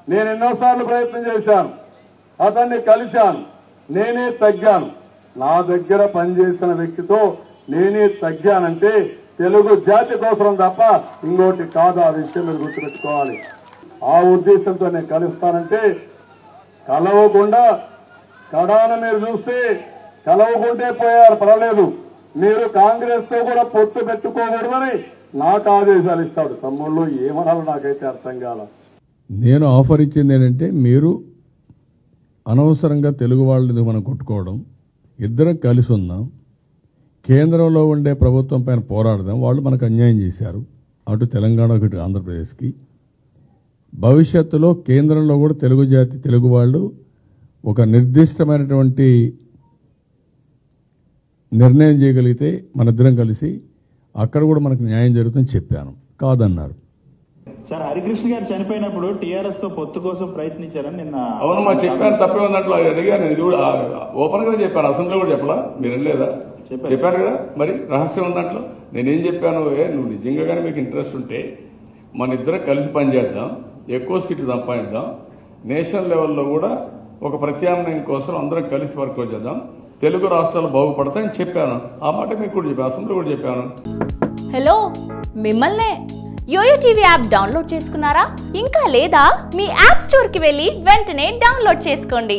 నేను ఎన్నోసార్లు ప్రయత్నం చేశాను, అతన్ని కలిశాను, నేనే తగ్గాను. నా దగ్గర పనిచేసిన వ్యక్తితో నేనే తగ్గానంటే తెలుగు జాతి కోసం తప్ప ఇంకోటి కాదు. ఆ విషయం మీరు గుర్తుపెట్టుకోవాలి. ఆ ఉద్దేశంతో నేను కలుస్తానంటే కలవకుండా కడాన మీరు చూస్తే కలవకుంటే పోయారు, పర్వాలేదు, మీరు కాంగ్రెస్ తో కూడా పొత్తు పెట్టుకోకూడదని నాకు ఆదేశాలు ఇస్తాడు. తమ్ముళ్ళు ఏమనాలో నాకైతే అర్థం కాల. నేను ఆఫర్ ఇచ్చింది ఏంటంటే, మీరు అనవసరంగా తెలుగు వాళ్ళని మనం కొట్టుకోవడం, ఇద్దరం కలిసి ఉందాం, కేంద్రంలో ఉండే ప్రభుత్వం పైన పోరాడదాం. వాళ్ళు మనకు అన్యాయం చేశారు, అటు తెలంగాణకు ఇటు ఆంధ్రప్రదేశ్కి. భవిష్యత్తులో కేంద్రంలో కూడా తెలుగు జాతి, తెలుగు వాళ్ళు ఒక నిర్దిష్టమైనటువంటి నిర్ణయం చేయగలిగితే మనిద్దరం కలిసి అక్కడ కూడా మనకు న్యాయం జరుగుతుందని చెప్పాను. కాదన్నారు. సార్, హరికృష్ణ గారు చనిపోయినప్పుడు టీఆర్ఎస్ తో పొత్తు కోసం ప్రయత్నించారని నిన్న. అవునమ్మా, చెప్పాను. తప్పే ఉన్నట్లు అడిగా. నేను కూడా ఓపెన్ గా చెప్పాను, అసెంబ్లీలో కూడా చెప్పలా, మీరు వెళ్ళలేదా? చెప్పాను కదా. మరి రహస్యం ఉంది దాంట్లో. నేనేం చెప్పాను, నువ్వు నిజంగా కానీ మీకు ఇంట్రెస్ట్ ఉంటే మన ఇద్దరం కలిసి పనిచేద్దాం, ఎక్కువ సీట్లు సంపాదిద్దాం, నేషనల్ లెవెల్లో కూడా ఒక ప్రత్యామ్నాయం కోసం అందరం కలిసి వర్క్ చేద్దాం, తెలుగు రాష్ట్రాలు బాగుపడతాయని చెప్పాను. ఆ మాట మీకు కూడా చెప్పాను, అసెంబ్లీలో కూడా చెప్పాను. హలో, మిమ్మల్నే యోయో టీవీ యాప్ డౌన్లోడ్ చేసుకున్నారా? ఇంకా లేదా? మీ యాప్ స్టోర్కి వెళ్ళి వెంటనే డౌన్లోడ్ చేసుకోండి.